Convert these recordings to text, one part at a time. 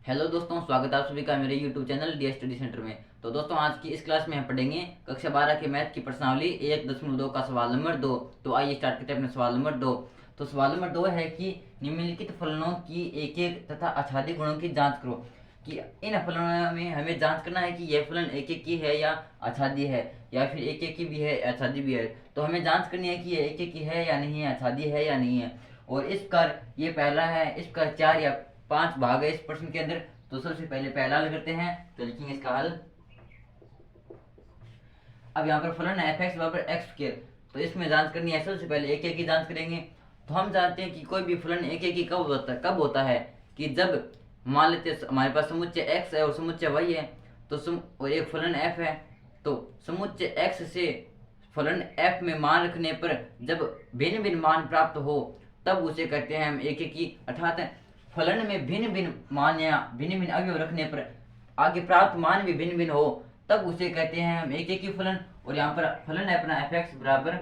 Hello दोस्तों, स्वागत है आप सभी का मेरे YouTube channel D study centre में। तो दोस्तों, आज की इस क्लास में हम पढ़ेंगे कक्षा 12 के मैथ की प्रश्नावली 1.2 का सवाल नंबर 2। तो आइए स्टार्ट करते हैं अपने सवाल नंबर 2। तो सवाल नंबर 2 है कि निम्नलिखित फलनों की एक एक तथा आच्छादी गुणों की जांच करो। कि इन फलनों में हमें जांच करना है कि यह फलन एक एक की है या आच्छादी है, या फिर एक एक की भी है आच्छादी भी है। तो हमें जांच करनी है कि ये एक एक की है या नहीं है, आच्छादी है या नहीं है। और इस प्रकार ये पहला है, इस प्रकार 4 या 5 भाग है इस प्रश्न के अंदर। तो सबसे पहले पहला हल करते हैं, तो लिखेंगे इसका हल। अब यहाँ पर फलन है f(x) बराबर एक्स स्क्वायर। तो इसमें जांच करनी है, सबसे पहले एक एक की जांच करेंगे। तो हम जानते हैं कि कोई भी फलन एक एक की कब होता है कि जब मान लेते हैं हमारे पास समुच्चय x है और समुच्चय y है, तो और एक फलन f है। तो समुच्चय x से फलन f में मान रखने पर जब भिन्न भिन्न मान प्राप्त हो तब उसे कहते हैं हम एक एक की। अर्थात फलन में भिन्न भिन्न मान या भिन्न भिन्न अवयव रखने पर आगे प्राप्त मान भी भिन्न भिन्न हो तब उसे कहते हैं हम एक एक की फलन। और यहाँ पर फलन है अपना f(x) बराबर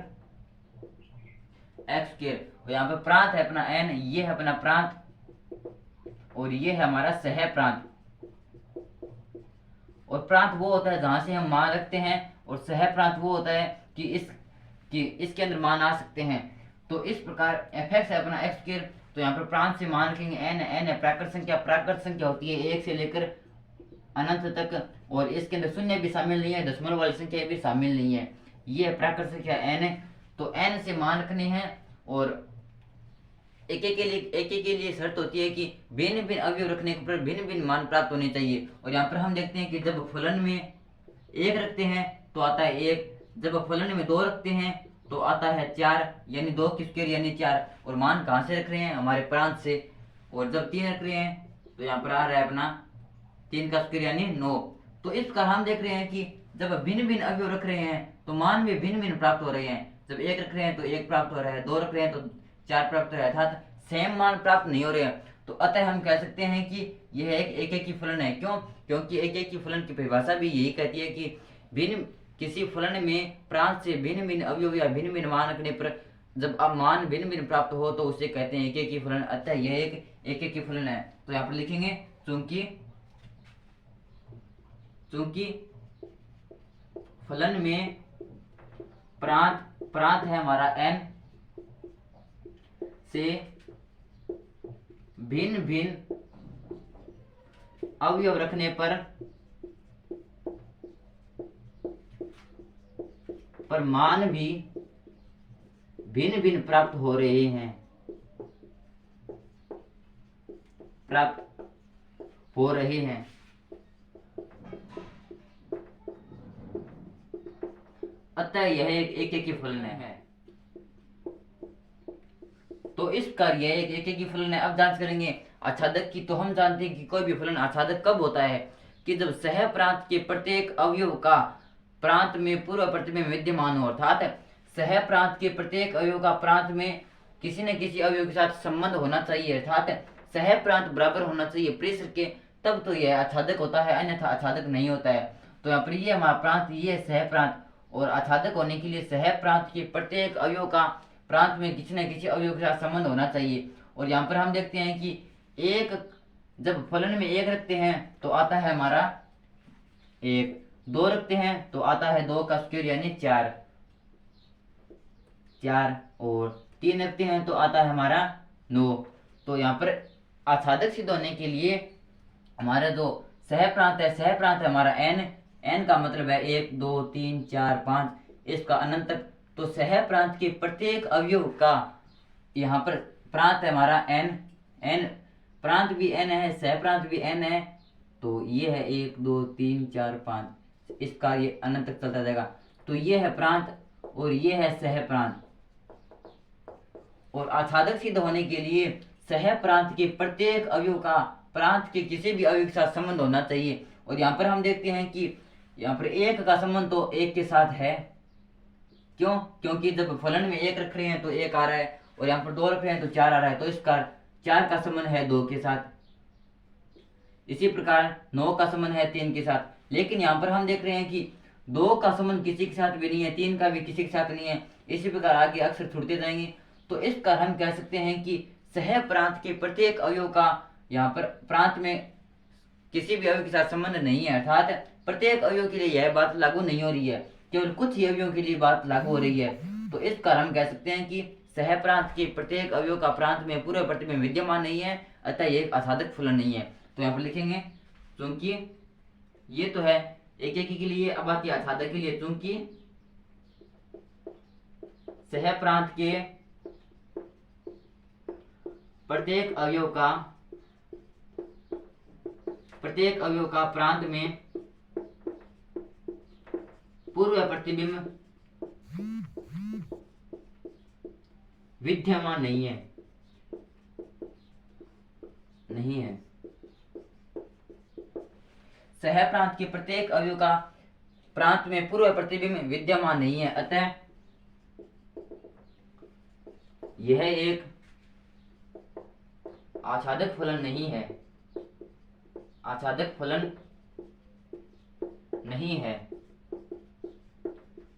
एक्स स्क्वायर, और यहाँ पर प्रांत है अपना n, ये है अपना प्रांत और ये है हमारा सह प्रांत। और प्रांत वो होता है जहां से हम मान रखते हैं, और सह प्रांत वो होता है कि इसके अंदर मान आ सकते हैं। तो इस प्रकार f(x) है अपना एक्स स्क्वायर। तो यहाँ पर प्रांत से मान रखेंगे n है प्राकृत संख्या। प्राकृत संख्या होती है 1 से लेकर अनंत तक, और इसके अंदर शून्य भी शामिल नहीं है, दशमलव वाली संख्या भी शामिल नहीं है। ये है प्राकृत संख्या n। तो n से मान रखने हैं, और एक एक के लिए शर्त होती है कि भिन्न भिन्न अवयव रखने पर भिन्न भिन्न मान प्राप्त होने चाहिए। और यहाँ पर हम देखते हैं कि जब फलन में 1 रखते हैं तो आता है 1, जब फलन में 2 रखते हैं तो आता है 4, यानी 2 की स्क्वायर यानी 4। और मान कहाँ से रख रहे हैं? हमारे प्रांत से। और जब 3 रख रहे हैं तो यहाँ पर आ रहा है अपना 3 का स्क्वायर यानी 9। तो इस प्रकार हम देख रहे हैं कि जब भिन्न भिन्न अवयव रख रहे हैं तो मान भी भिन्न भिन्न प्राप्त हो रहे हैं। जब 1 रख रहे हैं तो 1 प्राप्त हो रहा है, 2 रख रहे हैं तो 4 प्राप्त हो रहा है, अर्थात सेम मान प्राप्त नहीं हो रहे हैं। तो अतः हम कह सकते हैं कि यह एक एक की फलन है। क्यों? क्योंकि एक एक की फलन की परिभाषा भी यही कहती है कि भिन्न किसी फलन में प्रांत से भिन्न भिन्न अवयव या भिन्न भिन्न मान रखने पर जब अब मान भिन्न भिन्न प्राप्त हो तो उसे कहते हैं एक एक की फलन। अतः यह एक एक की फलन है। तो यहाँ पर लिखेंगे चूंकि फलन में प्रांत है हमारा n से भिन्न भिन्न अवयव रखने पर मान भी भिन्न भिन्न प्राप्त हो रहे हैं, अतः यह एक एक की फलन है। तो इस कार्य एक एक की फलन है। अब जांच करेंगे आच्छादक की। तो हम जानते हैं कि कोई भी फलन आच्छादक कब होता है कि जब सह प्रांत के प्रत्येक अवयव का प्रांत में पूर्व प्रतिबिंब में विद्यमान हो। अर्थात सह प्रांत के प्रत्येक अवयव का प्रांत में किसी न किसी अवयव के साथ संबंध होना चाहिए, अर्थात सह प्रांत बराबर होना चाहिए परिसर के, तब तो यह आच्छादक होता है, अन्यथा आच्छादक नहीं होता है। तो यहाँ पर ये हमारा प्रांत, ये सह प्रांत, और आच्छादक होने के लिए सह प्रांत के प्रत्येक अवयव का प्रांत में किसी न किसी अवयव के साथ संबंध होना चाहिए। और यहाँ पर हम देखते हैं कि जब फलन में 1 रखते हैं तो आता है हमारा 1, 2 रखते हैं तो आता है 2 का स्क्वायर यानी 4, और 3 रखते हैं तो आता है हमारा 9। तो यहाँ पर आच्छादक सिद्ध होने के लिए हमारा जो सह प्रांत है हमारा n का मतलब है 1 2 3 4 5 इसका अनंत तक। तो सह प्रांत के प्रत्येक अवयव का यहाँ पर प्रांत है हमारा n, प्रांत भी n है, सह प्रांत भी n है। तो ये है 1 2 3 4 5, इसका ये अनंत तक चलता जाएगा। तो ये है प्रांत और ये है सह प्रांत। और आच्छादक सिद्ध होने के लिए सह प्रांत के प्रत्येक अवयव का प्रांत के किसी भी अवयव के साथ संबंध होना चाहिए। और यहाँ पर हम देखते हैं कि यहाँ पर 1 का संबंध तो 1 के साथ है। क्यों? क्योंकि जब फलन में 1 रख रहे हैं तो 1 आ रहा है, और यहाँ पर 2 रख रहे हैं तो 4 आ रहा है, तो इसका 4 का संबंध है 2 के साथ। इसी प्रकार 9 का संबंध है 3 के साथ। लेकिन यहाँ पर हम देख रहे हैं कि 2 का संबंध किसी के साथ भी नहीं है, 3 का भी किसी के साथ नहीं है। इसी प्रकार आगे अक्सर छूटते जाएंगे। तो इस प्रकार हम कह सकते हैं कि सह प्रांत के प्रत्येक अवयव का यहाँ पर प्रांत में किसी भी अवयव के साथ संबंध नहीं है, अर्थात प्रत्येक अवयव के लिए यह बात लागू नहीं हो रही है, केवल कुछ ही अवयवों के लिए बात लागू हो रही है। तो इस कारण हम कह सकते हैं कि सह प्रांत के प्रत्येक अवयव का प्रांत में पूर्व प्रतिबिंब विद्यमान नहीं है, अतः यह एक आसादक फलन नहीं है। तो यहाँ पर लिखेंगे चूंकि ये तो है एक एक के लिए, अब आती है आसादक के लिए, चूंकि सह प्रांत के प्रत्येक अवयव का प्रांत में पूर्व प्रतिबिंब विद्यमान नहीं है। सह प्रांत के प्रत्येक अवयव का प्रांत में पूर्व प्रतिबिंब विद्यमान नहीं है, अतः यह एक आच्छादक फलन नहीं है। आच्छादक फलन नहीं है।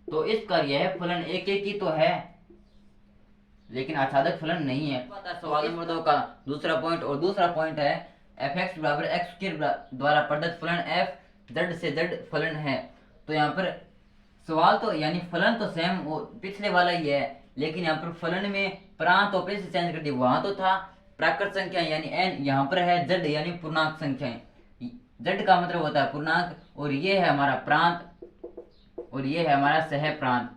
तो इसका यह फलन एक एक ही तो है, लेकिन आच्छादक फलन नहीं है। सवाल नंबर 2 का दूसरा पॉइंट, और दूसरा पॉइंट है fx बराबर एक्स स्क्वायर द्वारा प्रदत्त फलन f z से z फलन है। तो यहाँ पर सवाल तो यानी फलन तो सेम पिछले वाला ही है, लेकिन यहाँ पर फलन में प्रांत और फिर से चेंज कर दी। वहां तो था प्राकृत संख्या यानी n, यहाँ पर है z यानी पूर्णांक संख्याएं। z का मतलब होता है पूर्णांक, और ये है हमारा प्रांत और ये है हमारा सह प्रांत।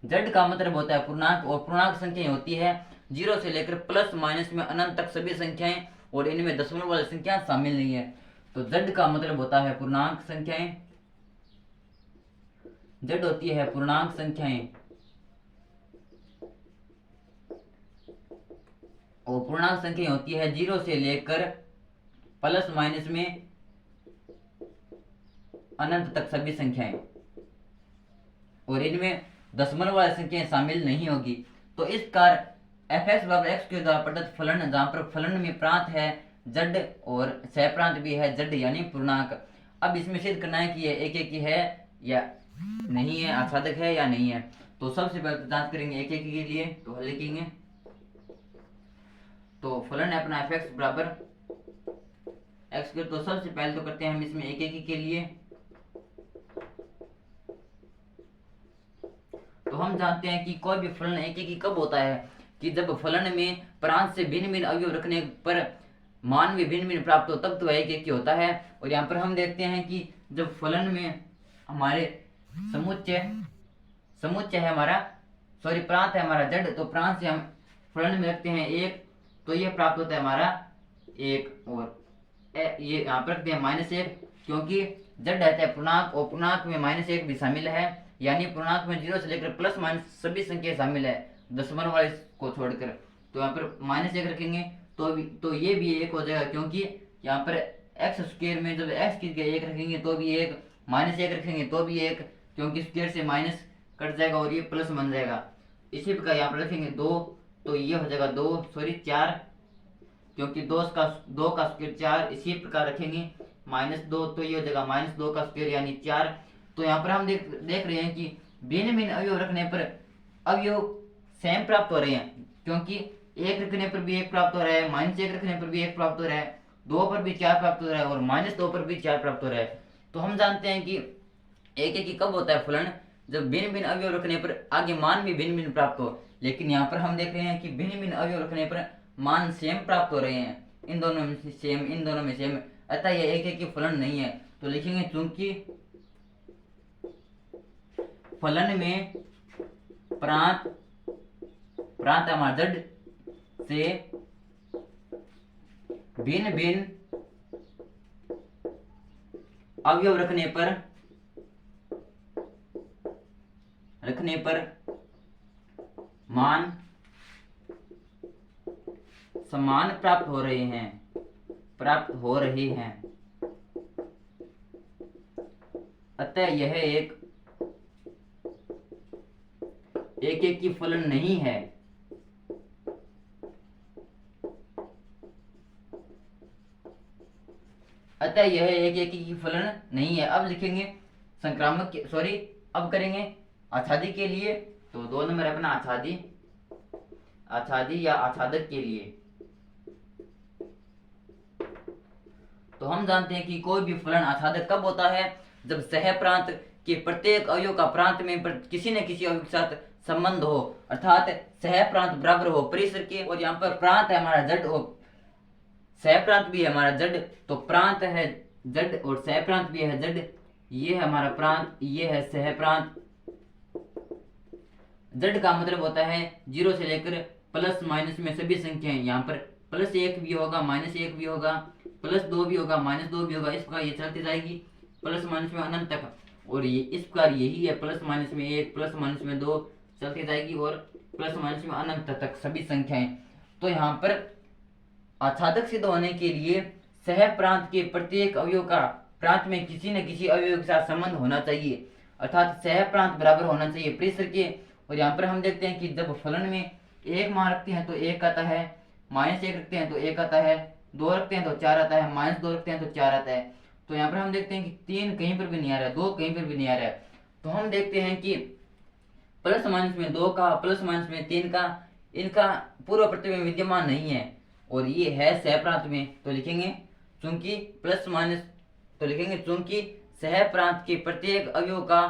z का मतलब होता है पूर्णांक, और पूर्णांक संख्याएं होती है 0 से लेकर प्लस माइनस में अनंत तक सभी संख्याएं, और इनमें दशमलव वाली संख्या शामिल नहीं है। तो z का मतलब होता है पूर्णांक संख्याएं, z होती है पूर्णांक संख्याएं, और पूर्णांक संख्या होती है 0 से लेकर प्लस माइनस में अनंत तक सभी संख्याएं, और इनमें दशमलव वाली संख्याएं शामिल नहीं होगी। तो इस कार fx बराबर x के द्वारा प्रदत्त फलन, जहां पर फलन में प्रांत है z और सह प्रांत भी है z यानी पूर्णांक। अब इसमें सिद्ध करना है कि ये एक एक ही है या नहीं है, आच्छादक है या नहीं है। तो सबसे पहले तो जांच करेंगे एक एक के लिए, तो हल लिखेंगे। तो फलन है अपना fx बराबर x के, तो सबसे पहले तो करते हैं हम इसमें एक एक के लिए। तो हम जानते हैं कि कोई भी फलन एक एक ही कब होता है, कि जब फलन में प्रांत से भिन्न भिन्न अवयव रखने पर मान भी भिन्न भिन्न प्राप्त हो, तब तो एक एक ही होता है। और यहाँ पर हम देखते हैं कि जब फलन में हमारे समुच्चय है हमारा, सॉरी प्रांत है हमारा z, तो प्रांत से हम फलन में रखते हैं 1, तो ये प्राप्त होता है हमारा 1, और ये यहाँ पर रखते हैं -1, क्योंकि z रहता है पूर्णांक, और पूर्णांक में -1 भी शामिल है, यानी पूर्णांक में 0 से लेकर प्लस माइनस सभी संख्या शामिल है दशमलव वाले को छोड़कर। तो यहाँ पर -1 रखेंगे तो ये भी 1 हो जाएगा, क्योंकि यहाँ पर एक्स स्क्वायर में जब x की जगह 1 रखेंगे तो भी 1, -1 रखेंगे तो भी 1, क्योंकि स्क्वायर से माइनस कट जाएगा और ये प्लस बन जाएगा। इसी प्रकार यहाँ पर रखेंगे 2, तो ये हो जाएगा 4, क्योंकि 2 का स्क्वायर 4। इसी प्रकार रखेंगे -2, तो ये हो जाएगा -2 का स्क्वायर यानी 4। तो यहाँ पर हम देख रहे हैं कि भिन्न भिन्न अवयव रखने पर अवयव सेम प्राप्त हो रहे हैं, क्योंकि 1 रखने पर भी 1 प्राप्त हो रहा है, -1 रखने पर भी 1 प्राप्त हो रहा है, 2 पर भी 4 प्राप्त हो रहा है, और -2 पर भी 4 प्राप्त हो रहा है। तो हम जानते हैं कि एक एक ही कब होता है फलन, जब भिन्न भिन्न अवयव रखने पर आगे मान भी भिन्न भिन्न प्राप्त हो। लेकिन यहाँ पर हम देख रहे हैं कि भिन्न भिन्न अवयव रखने पर मान सेम प्राप्त हो रहे हैं, इन दोनों में सेम, इन दोनों में सेम, अतः यह एक एक ही फलन नहीं है। तो लिखेंगे चूंकि फलन में प्रांत हमारा z से भिन्न भिन्न अवयव रखने पर मान समान प्राप्त हो रहे हैं, अतः यह एक ही फलन नहीं है। अतः यह एक ही फलन नहीं है। अब लिखेंगे संक्रामक अब करेंगे आच्छादी के लिए। तो 2 नंबर अपना आच्छादी या आच्छादक के लिए। तो हम जानते हैं कि कोई भी फलन आच्छादक कब होता है, जब सह प्रांत के प्रत्येक अवयव का प्रांत में किसी न किसी अवयव के साथ संबंध हो, अर्थात सह प्रांत बराबर हो परिसर के। और यहाँ पर प्रांत है हमारा जड़ हो, सह प्रांत भी है हमारा जड़, तो प्रांत है जड़ और सह प्रांत भी है जड़। ये है हमारा प्रांत, ये है सह प्रांत। जड़ का मतलब होता है 0 से लेकर प्लस माइनस में सभी संख्याएं। यहाँ पर +1 भी होगा, -1 भी होगा, +2 भी होगा, -2 भी होगा, इस प्रकार ये चलती जाएगी प्लस माइनस में अनंत तक। और ये इस प्रकार यही है प्लस माइनस में 1, प्लस माइनस में 2 चलती जाएगी और प्लस माइनस में अनंत तक सभी संख्याएं। तो यहाँ पर आच्छादक सिद्ध होने के लिए सह प्रांत के प्रत्येक अवयव का प्रांत में किसी न किसी अवयव के साथ संबंध होना चाहिए, अर्थात सह प्रांत बराबर होना चाहिए परिसर के। और यहाँ पर हम देखते हैं कि जब फलन में 1 मान रखते हैं तो 1 आता है, -1 रखते हैं तो 1 आता है, 2 रखते हैं तो 4 आता है, -2 रखते हैं तो 4 आता है। तो यहाँ पर हम देखते हैं कि 3 कहीं पर भी नहीं आ रहा है, 2 कहीं पर भी नहीं आ रहा है। तो हम देखते हैं कि प्लस माइनस में 2 का, प्लस माइनस में 3 का, इनका पूर्व प्रतिबिंब विद्यमान नहीं है और ये है सह प्रांत में। तो लिखेंगे चूंकि प्लस माइनस, तो लिखेंगे चूंकि सह प्रांत के प्रत्येक अवयव का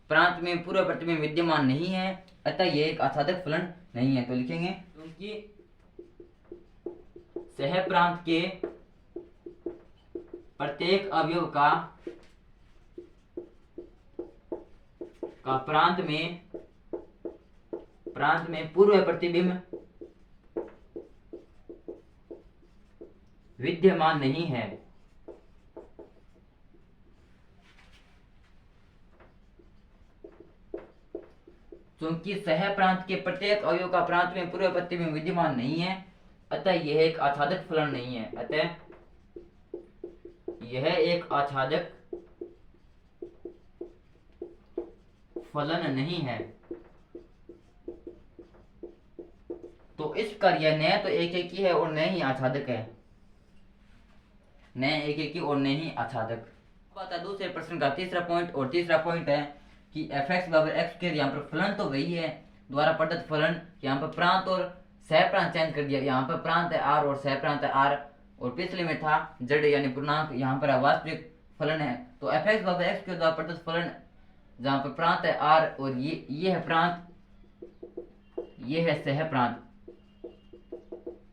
प्रांत में पूर्व प्रतिबिंब विद्यमान नहीं है, अतः यह एक आच्छादक फलन नहीं है। तो लिखेंगे क्योंकि सह प्रांत के प्रत्येक अवयव का प्रांत में पूर्व प्रतिबिंब विद्यमान नहीं है। क्योंकि सह प्रांत के प्रत्येक अवयव का प्रांत में पूर्व प्रतिबिंब विद्यमान नहीं है, अतः यह एक आच्छादक फलन नहीं है। अतः यह एक आच्छादक फलन नहीं है। तो इस प्रकार यह न तो एक एक ही है और न ही आच्छादक है, न एक एक ही और न ही आच्छादक। बात है दूसरे प्रश्न का तीसरा पॉइंट, और तीसरा पॉइंट है कि fx बराबर x के, यहाँ पर फलन तो वही है द्वारा प्रदत्त फलन, यहाँ पर प्रांत और सह प्रांत चेंज कर दिया। यहाँ पर प्रांत है r और सह प्रांत है r, और पिछले में था जड़ यानी पूर्णांक, यहाँ पर वास्तविक फलन है। तो fx बराबर x के द्वारा प्रदत्त फलन जहाँ पर प्रांत है r और ये है प्रांत, ये है सह प्रांत,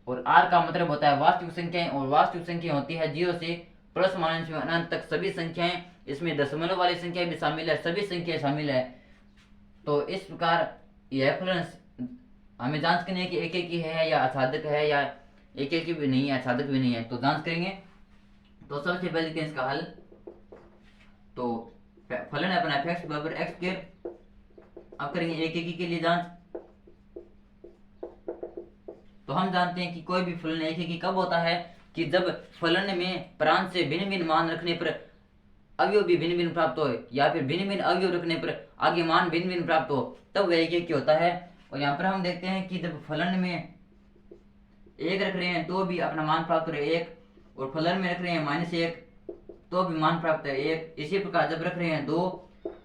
और r का मतलब होता है वास्तविक संख्याएं, और वास्तविक संख्या होती है 0 से प्लस माइनस में अनंत तक सभी संख्याएं, इसमें दशमलव वाली संख्या भी शामिल है, सभी संख्याएं शामिल है। तो इस प्रकार यह फलन हमें जांच करनी है कि एक एक ही है या आच्छादक है या एक एक ही भी नहीं है, आच्छादक भी नहीं है। तो जांच करेंगे। तो सबसे पहले देखते हैं इसका हल। तो फलन है अपना fx बराबर x के, अब करेंगे एक एक ही के लिए जांच। तो हम जानते हैं कि कोई भी फलन एक एक ही कब होता है, कि जब फलन में प्रांत से भिन्न भिन्न मान रखने पर अवयव भी भिन्न भिन्न प्राप्त हो, या फिर भिन्न भिन्न अवयव रखने पर आगे मान भिन्न भिन्न प्राप्त हो, तब वह एक एक ही होता है। और यहाँ पर हम देखते हैं कि जब फलन में 1 रख रहे हैं तो भी अपना मान प्राप्त हो रहा है 1, और फलन में रख रहे हैं -1 तो भी मान प्राप्त है 1। इसी प्रकार जब रख रहे हैं 2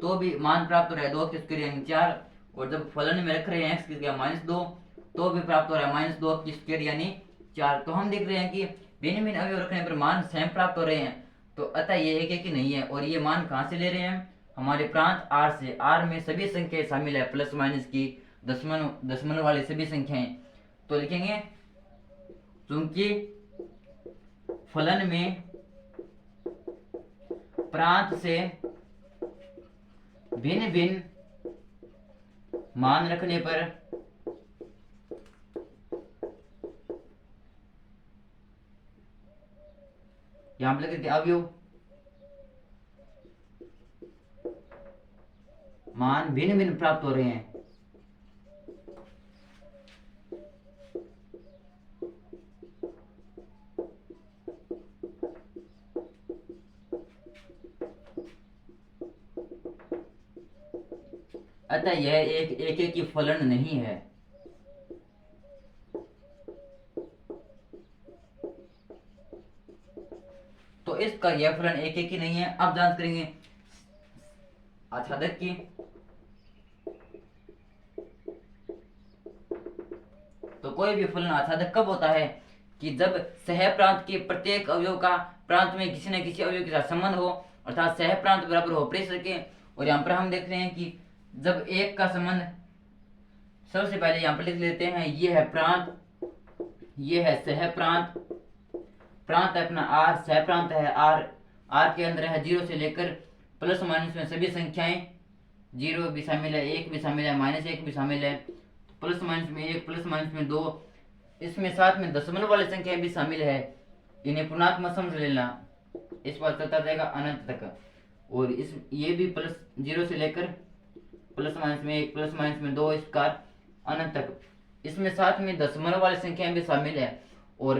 तो भी मान प्राप्त हो रहा है 2 की स्क्वायर यानी 4, और जब फलन में रख रहे हैं x की जगह -2 तो भी प्राप्त हो रहा है -2 की स्क्वायर यानी 4। तो हम देख रहे हैं कि भिन्न भिन्न अवयव रखने पर मान सेम प्राप्त हो रहे हैं, तो अतः ये एक एक ही नहीं है। और ये मान कहाँ से ले रहे हैं, हमारे प्रांत r से। r में सभी संख्याएं शामिल है, प्लस माइनस की दशमलव वाली सभी संख्याएं। तो लिखेंगे क्योंकि फलन में प्रांत से भिन्न भिन्न मान रखने पर यहां पर लिख अवयव मान भिन्न भिन्न प्राप्त हो रहे हैं। अतः यह एक ही फलन नहीं है। तो इसका यह फलन एक ही नहीं है। अब जांच करेंगे आच्छादक की। तो कोई भी फलन आच्छादक कब होता है, कि जब सह प्रांत के प्रत्येक अवयव का प्रांत में किसी न किसी अवयव के साथ संबंध हो, अर्थात सह प्रांत बराबर हो प्रेशर के। और यहाँ पर हम देख रहे हैं कि जब एक का संबंध, सबसे पहले यहाँ पर लिख लेते हैं, ये है प्रांत, ये है सह प्रांत, प्रांत है अपना आर, सह प्रांत है आर, आर के अंदर है 0 से लेकर प्लस माइनस में सभी संख्याएं, 0 भी शामिल है, 1 भी शामिल है, -1 भी शामिल है, प्लस माइनस में 1, प्लस माइनस में 2, इसमें साथ में दशमलव वाली संख्याएं भी शामिल है। इन्हें पूर्णात्मक समझ लेना, इस बार चलता जाएगा अनंत तक। और इस ये भी प्लस 0 से लेकर प्लस माइनस में 1, प्लस माइनस में 2, इसका अनंत तक, इसमें साथ में दशमलव वाली संख्याएं भी शामिल है। और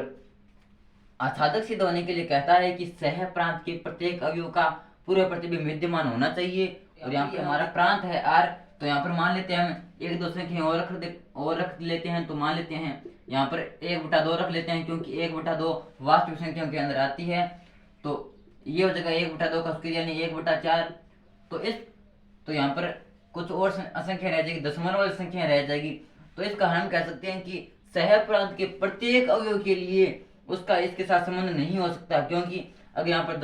आच्छादक सिद्ध होने के लिए कहता है कि सह प्रांत के प्रत्येक अवयव का पूर्व प्रतिबिंब विद्यमान होना चाहिए। और यहाँ पे हमारा प्रांत है आर, तो यहाँ पर मान लेते हैं हम एक दो संख्या और रख लेते हैं, तो मान लेते हैं यहाँ पर 1/2 रख लेते हैं, क्योंकि 1/2 वास्तविक संख्याओं के अंदर आती है। तो ये हो जाएगा 1/2 का स्क्वायर यानी 1/4। तो यहाँ पर कुछ और संख्या रह जाएगी, दशमलव वाली संख्या रह जाएगी। तो इसका हम कह सकते हैं कि सह प्रांत के प्रत्येक अवयव के लिए उसका इसके साथ संबंध नहीं हो सकता, क्योंकि अगर यहाँ पर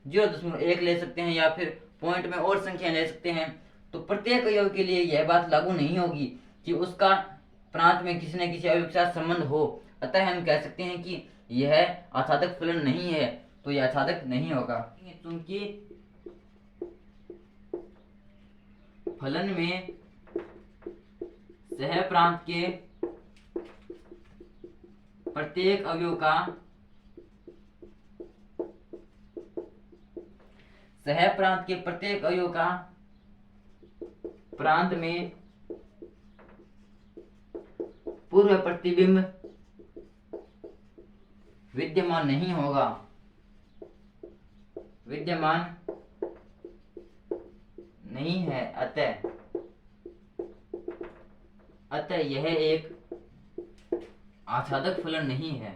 0.1 ले सकते हैं या फिर पॉइंट में और संख्या ले सकते हैं, तो प्रत्येक अवयव के लिए यह बात लागू नहीं होगी कि उसका प्रांत में किसी न किसी अवयव के साथ संबंध हो। अतः हम कह सकते हैं कि यह आच्छादक फलन नहीं है, तो यह आच्छादक नहीं होगा। क्योंकि फलन में सह प्रांत के प्रत्येक अवयव का सह प्रांत के प्रत्येक अवयव का प्रांत में पूर्व प्रतिबिंब विद्यमान नहीं होगा, विद्यमान नहीं है। अतः यह एक आच्छादक फलन नहीं है।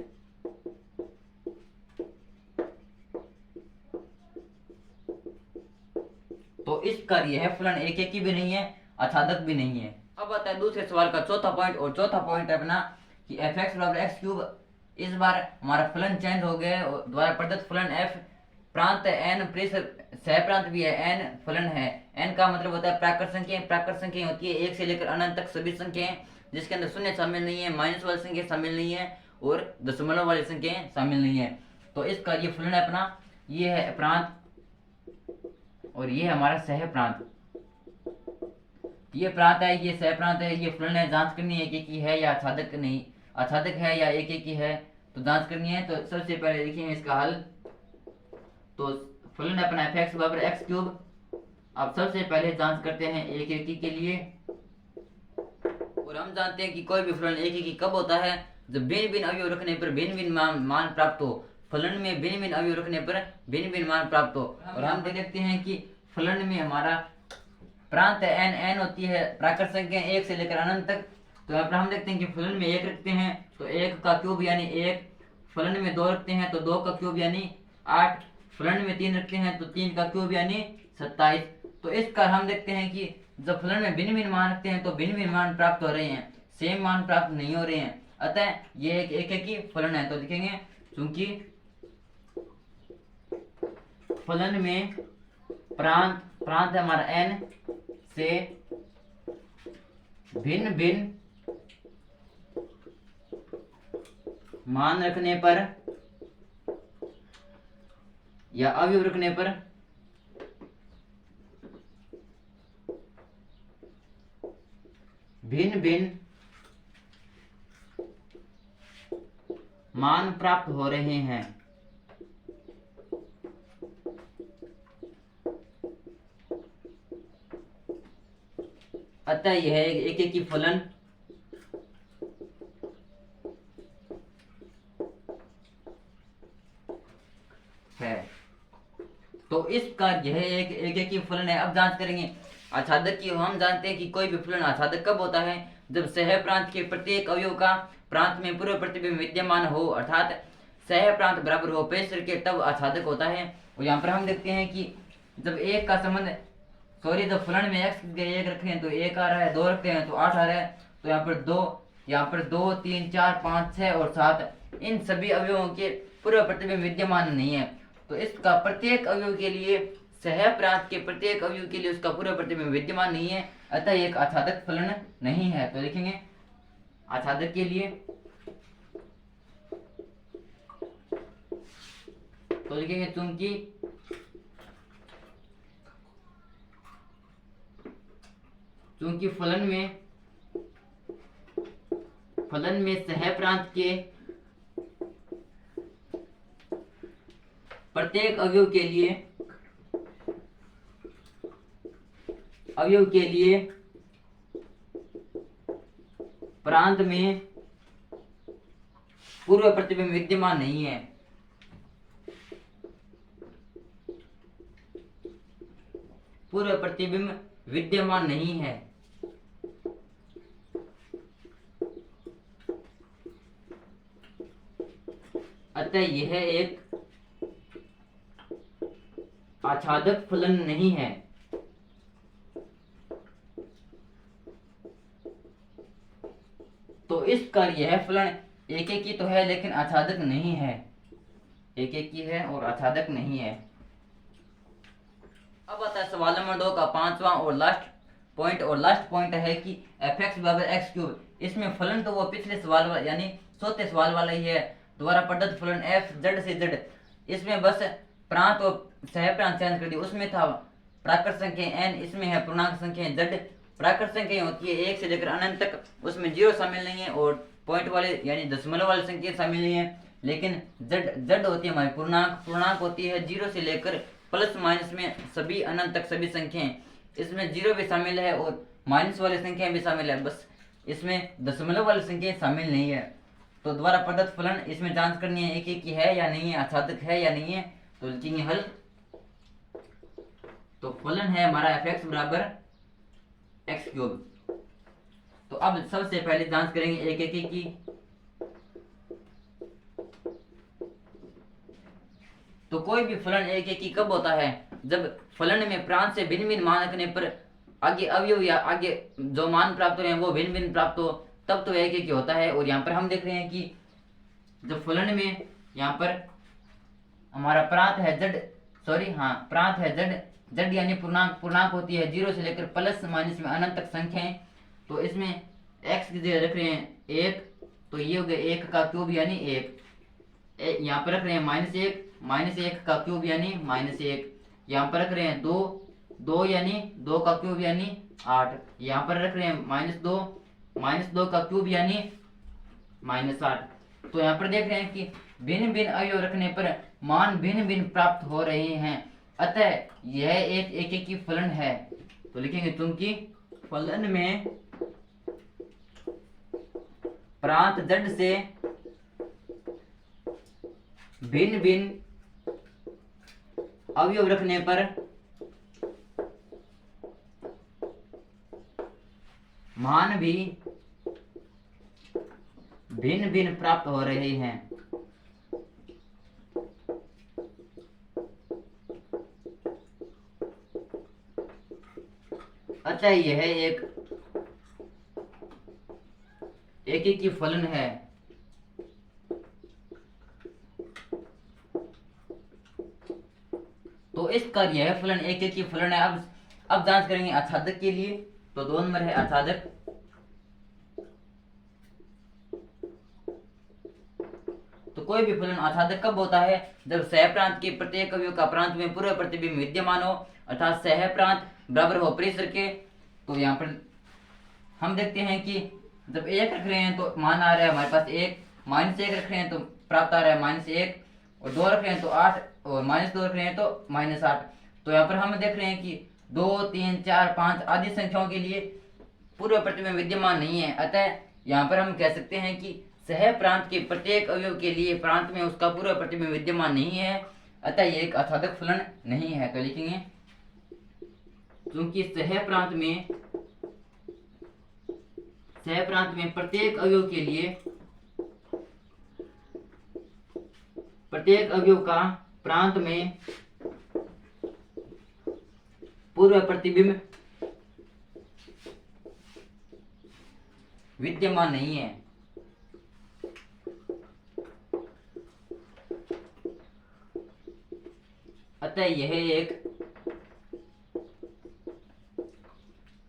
तो इस कर यह फलन एक भी नहीं है, आच्छादक भी नहीं है। अब आता है दूसरे सवाल का चौथा पॉइंट, और चौथा पॉइंट है अपना कि f(x = x³)। इस बार हमारा फलन चेंज हो गया और द्वारा प्रदत्त फलन f, प्रांत है n, प्रेशर सह प्रांत भी है n, फलन है n का मतलब होता है प्राकृत संख्याएं। प्राकृत संख्याएं होती है 1 से लेकर अनंत तक सभी संख्याएं, जिसके अंदर शून्य शामिल नहीं है, माइनस वाली संख्या शामिल नहीं है और दशमलव वाली संख्याएं शामिल नहीं है। तो इसका ये फलन है अपना, ये है प्रांत और ये है हमारा सह प्रांत। ये प्रांत है, ये सह प्रांत है, ये फलन है। जांच करनी है कि है या आच्छादक नहीं, आच्छादक है या एक ही है, तो जांच करनी है। तो सबसे पहले देखिए इसका हल। तो फलन है अपना f(x = x³). अब सबसे पहले जांच करते हैं एक के लिए। और हम जानते हैं कि कोई भी फलन एक कब होता है, जब भिन्न भिन्न अवयव रखने पर भिन्न भिन्न मान प्राप्त हो। फलन में भिन्न भिन्न अवयव रखने पर भिन्न भिन्न मान प्राप्त हो। और हम देखते हैं कि फलन में हमारा प्रांत है n होती है प्राकृत संख्या 1 से लेकर अनंत तक। तो यहाँ पर हम देखते हैं कि फलन में 1 रखते हैं तो 1 का क्यूब यानी 1, फलन में 2 रखते हैं तो 2 का क्यूब यानी 8, फलन में 3 रखते हैं तो 3 का क्यूब यानी 27। तो इस कारण हम देखते हैं कि जब फलन में भिन्न भिन्न मान रखते हैं तो भिन्न भिन्न मान प्राप्त हो रहे हैं, सेम मान प्राप्त नहीं हो रहे हैं। अतः ये एक ही फलन है। तो लिखेंगे क्योंकि फलन में प्रांत है हमारा n से भिन्न भिन्न मान रखने पर या अवयव रखने पर भिन्न भिन्न मान प्राप्त हो रहे हैं। अतः यह एक ही फलन है। तो इसका यह एक ही फलन है। अब जांच करेंगे आच्छादक की। हम जानते हैं कि कोई भी फलन आच्छादक कब होता है, जब सह प्रांत के प्रत्येक अवयव का प्रांत में पूर्व प्रतिबिंब विद्यमान हो, अर्थात सह प्रांत बराबर हो पेशर के, तब आच्छादक होता है। और यहाँ पर हम देखते हैं कि जब एक का संबंध जब फलन में x 1 रखे हैं तो 1 आ रहा है, 2 रखते हैं तो 8 आ रहा है। तो यहाँ पर 2, 3, 4, 5, 6 और 7 इन सभी अवयवों के पूर्व प्रतिबिंब विद्यमान नहीं है। तो इसका प्रत्येक अवयव के लिए, सह प्रांत के प्रत्येक अवयव के लिए उसका पूर्व प्रतिबिंब विद्यमान नहीं है, अतः एक आच्छादक फलन नहीं है। तो लिखेंगे आच्छादक के लिए, तो लिखेंगे चूंकि फलन में सह प्रांत के प्रत्येक अवयव के लिए प्रांत में पूर्व प्रतिबिंब विद्यमान नहीं है। पूर्व प्रतिबिंब विद्यमान नहीं है, अतः यह एक आच्छादक फलन नहीं है। तो इस कर यह फलन एक ही तो है लेकिन आच्छादक नहीं है, एक ही है और आच्छादक नहीं है। अब आता है सवाल नंबर 2 का पांचवा और लास्ट पॉइंट है कि f(x) बराबर x³। इसमें फलन तो वो पिछले सवाल वाला यानी चौथे सवाल वाला ही है, द्वारा प्रदत्त फलन f z से z। इसमें बस प्रांत और सह प्रांत चयन कर दिया। उसमें था प्राकृत संख्या n, इसमें है पूर्णांक संख्या z। प्राकृत संख्या होती है 1 से लेकर अनंत तक, उसमें 0 शामिल नहीं है और पॉइंट वाले यानी दशमलव वाली संख्या शामिल नहीं है। लेकिन z होती है हमारी पूर्णांक होती है 0 से लेकर प्लस माइनस में सभी अनंत तक सभी संख्याएं। इसमें 0 भी शामिल है और माइनस वाली संख्याएं भी शामिल है, बस इसमें दशमलव वाली संख्याएं शामिल नहीं है। तो द्वारा प्रदत्त फलन इसमें जांच करनी है एक ही है या नहीं है, आच्छादक है या नहीं है। तो लिखेंगे हल। तो फलन है हमारा f(x) बराबर x³। तो अब सबसे पहले जांच करेंगे एक की। तो कोई भी फलन एक की कब होता है? जब फलन में प्रांत से भिन्न भिन्न मान रखने पर आगे अवयव या आगे जो मान प्राप्त हो रहे हैं वो भिन्न भिन्न प्राप्त हो, तब तो एक ही होता है। और यहाँ पर हम देख रहे हैं कि जब फलन में यहाँ पर हमारा प्रांत है प्रांत है z यानी पूर्णांक होती है 0 से लेकर प्लस माइनस में अनंत तक संख्याएं। तो इसमें x की जगह रख रहे हैं 1, तो ये हो गया 1 का क्यूब यानी 1। यहाँ पर रख रहे हैं -1 का क्यूब यानी -1। यहाँ पर रख रहे हैं 2 यानी 2 का क्यूब यानी 8। यहाँ पर रख रहे हैं -2 का क्यूब यानी -8। तो यहाँ पर देख रहे हैं कि भिन्न भिन्न अवयव रखने पर मान भिन्न भिन्न प्राप्त हो रहे हैं, अतः यह एक की फलन है। तो लिखेंगे क्योंकि फलन में प्रांत z से भिन्न भिन्न अवयव रखने पर मान भी भिन्न भिन्न प्राप्त हो रहे हैं। अच्छा, यह एक की फलन है। तो इसका यह फलन एक की फलन है। अब जांच करेंगे आच्छादक के लिए। तो 2 नंबर है आच्छादक। तो कोई भी फलन आच्छादक कब होता है? जब सह प्रांत के प्रत्येक अवयव का प्रांत में पूर्व प्रतिबिंब विद्यमान हो, अर्थात सह प्रांत बराबर हो परिसर के। तो यहाँ पर हम देखते हैं कि जब 1 रख रहे हैं तो मान आ रहा है हमारे पास 1, -1 रख रहे हैं तो प्राप्त आ रहा है -1, और 2 रख रहे हैं तो 8, और -2 रख रहे हैं तो -8। तो यहाँ पर हम देख रहे हैं कि 2, 3, 4, 5 आदि संख्याओं के लिए पूर्व प्रतिबिंब विद्यमान नहीं है, अतः यहाँ पर हम कह सकते हैं कि सह प्रांत के प्रत्येक अवयव के लिए प्रांत में उसका पूर्व प्रतिबिंब विद्यमान नहीं है, अतः यह एक आच्छादक फलन नहीं है। तो लिखेंगे क्योंकि सह प्रांत में प्रत्येक अवयव का प्रांत में पूर्व प्रतिबिंब विद्यमान नहीं है। अतः यह एक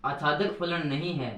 आच्छादक फलन नहीं है।